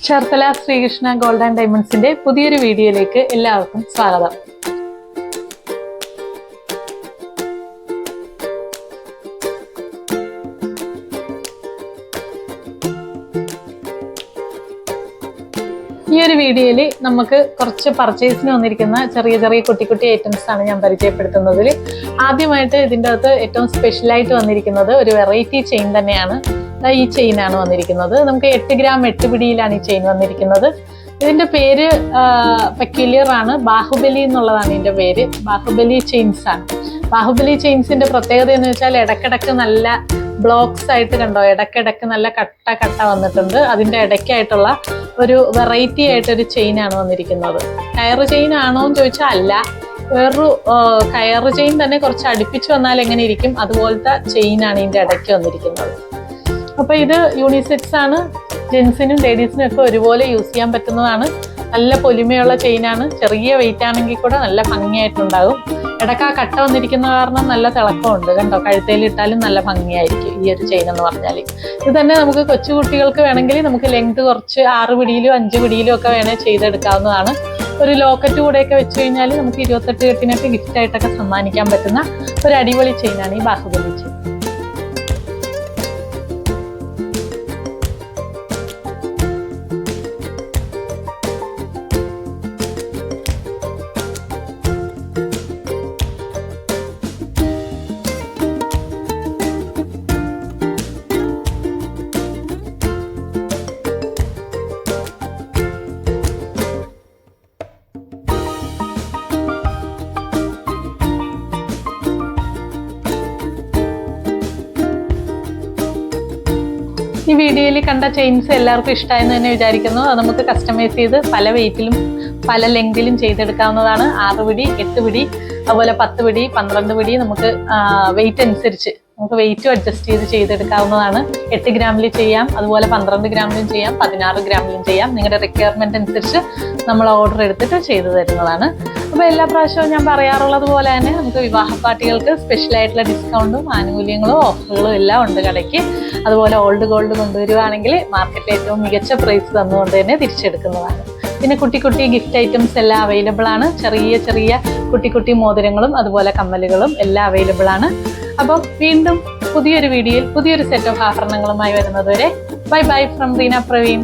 Cherthala Sreekrishna gold and ഡയമണ്ട്സിന്റെ പുതിയൊരു വീഡിയോയിലേക്ക് എല്ലാവർക്കും സ്വാഗതം. ഈ ഒരു വീഡിയോയിൽ നമുക്ക് കുറച്ച് പർച്ചേസിന് വന്നിരിക്കുന്ന ചെറിയ ചെറിയ കുട്ടി ഐറ്റംസ് ആണ് ഞാൻ പരിചയപ്പെടുത്തുന്നതിൽ. ആദ്യമായിട്ട് ഇതിൻ്റെ അകത്ത് ഏറ്റവും സ്പെഷ്യലായിട്ട് വന്നിരിക്കുന്നത് ഒരു വെറൈറ്റി ചെയിൻ തന്നെയാണ്. ഈ ചെയിനാണ് വന്നിരിക്കുന്നത്. നമുക്ക് 8 ഗ്രാം 8 പിടിയിലാണ് ഈ ചെയിൻ വന്നിരിക്കുന്നത്. ഇതിന്റെ പേര് പെക്യുലിയർ ആണ്. ബാഹുബലി എന്നുള്ളതാണ് ഇതിന്റെ പേര്. ബാഹുബലി ചെയിൻസ് ആണ്. ബാഹുബലി ചെയിൻസിന്റെ പ്രത്യേകത എന്ന് വെച്ചാൽ ഇടക്കിടക്ക് നല്ല ബ്ലോക്സ് ആയിട്ട് കണ്ടോ, ഇടക്കിടക്ക് നല്ല കട്ട വന്നിട്ടുണ്ട്. അതിന്റെ ഇടയ്ക്കായിട്ടുള്ള ഒരു വെറൈറ്റി ആയിട്ടൊരു ചെയിനാണ് വന്നിരിക്കുന്നത്. കയറ് ചെയിൻ ആണോ എന്ന് ചോദിച്ചാൽ അല്ല, വേറൊരു കയറ് ചെയിൻ തന്നെ കുറച്ച് അടുപ്പിച്ച് വന്നാൽ എങ്ങനെ ഇരിക്കും അതുപോലത്തെ ചെയിനാണ് ഇതിന്റെ ഇടയ്ക്ക് വന്നിരിക്കുന്നത്. അപ്പൊ ഇത് യൂണിസെക്സ് ആണ്. ജെൻസിനും ലേഡീസിനും ഒക്കെ ഒരുപോലെ യൂസ് ചെയ്യാൻ പറ്റുന്നതാണ്. നല്ല പൊലിമയുള്ള ചെയിനാണ്. ചെറിയ വെയിറ്റ് ആണെങ്കിൽ കൂടെ നല്ല ഭംഗിയായിട്ടുണ്ടാകും. ഇടയ്ക്ക് ആ കട്ട വന്നിരിക്കുന്ന കാരണം നല്ല തിളക്കമുണ്ട് കണ്ടോ. കഴുത്തേലിട്ടാലും നല്ല ഭംഗിയായിരിക്കും ഈ ഒരു ചെയിൻ എന്ന് പറഞ്ഞാൽ. ഇത് തന്നെ നമുക്ക് കൊച്ചുകുട്ടികൾക്ക് വേണമെങ്കിൽ നമുക്ക് ലെങ്ത് കുറച്ച് 6 പിടിയിലും 5 പിടിയിലും ഒക്കെ വേണേൽ ചെയ്തെടുക്കാവുന്നതാണ്. ഒരു ലോക്കറ്റ് കൂടെയൊക്കെ വെച്ച് കഴിഞ്ഞാൽ നമുക്ക് 28 കെട്ടിനൊക്കെ ഗിഫ്റ്റ് ആയിട്ടൊക്കെ സമ്മാനിക്കാൻ പറ്റുന്ന ഒരു അടിപൊളി ചെയിനാണ് ഈ ബാഹുബലി ചെയിൻ. ഈ വീഡിയോയിൽ കണ്ട ചെയിൻസ് എല്ലാവർക്കും ഇഷ്ടമായെന്ന് തന്നെ വിചാരിക്കുന്നു. അത് നമുക്ക് കസ്റ്റമൈസ് ചെയ്ത് പല വെയിറ്റിലും പല ലെങ്തിലും ചെയ്തെടുക്കാവുന്നതാണ്. 6 പിടി 8 പിടി അതുപോലെ 10 പിടി 12 പിടി നമുക്ക് വെയിറ്റ് അനുസരിച്ച് നമുക്ക് വെയിറ്റും അഡ്ജസ്റ്റ് ചെയ്തെടുക്കാവുന്നതാണ്. 8 ഗ്രാമിൽ ചെയ്യാം, അതുപോലെ 12 ഗ്രാമിലും ചെയ്യാം, 16 ഗ്രാമിലും ചെയ്യാം. നിങ്ങളുടെ റിക്വയർമെന്റ് അനുസരിച്ച് നമ്മൾ ഓർഡർ എടുത്തിട്ട് ചെയ്തു തരുന്നതാണ്. അപ്പോൾ എല്ലാ പ്രാവശ്യവും ഞാൻ പറയാറുള്ളത് പോലെ തന്നെ നമുക്ക് വിവാഹ പാർട്ടികൾക്ക് സ്പെഷ്യൽ ആയിട്ടുള്ള ഡിസ്കൗണ്ടും ആനുകൂല്യങ്ങളും ഓഫറുകളും എല്ലാം ഉണ്ട് കടയ്ക്ക്. അതുപോലെ ഓൾഡ് ഗോൾഡ് കൊണ്ടുവരികയാണെങ്കിൽ മാർക്കറ്റിൽ ഏറ്റവും മികച്ച പ്രൈസ് തന്നുകൊണ്ട് തന്നെ തിരിച്ചെടുക്കുന്നതാണ്. പിന്നെ കുട്ടി ഗിഫ്റ്റ് ഐറ്റംസ് എല്ലാം അവൈലബിൾ ആണ്. ചെറിയ കുട്ടി മോതിരങ്ങളും അതുപോലെ കമ്മലുകളും എല്ലാം അവൈലബിൾ ആണ്. അപ്പം വീണ്ടും പുതിയൊരു വീഡിയോയിൽ പുതിയൊരു സെറ്റ് ഓഫ് ആഭരണങ്ങളുമായി വരുന്നതുവരെ ബൈ ഫ്രം റീന പ്രവീൺ.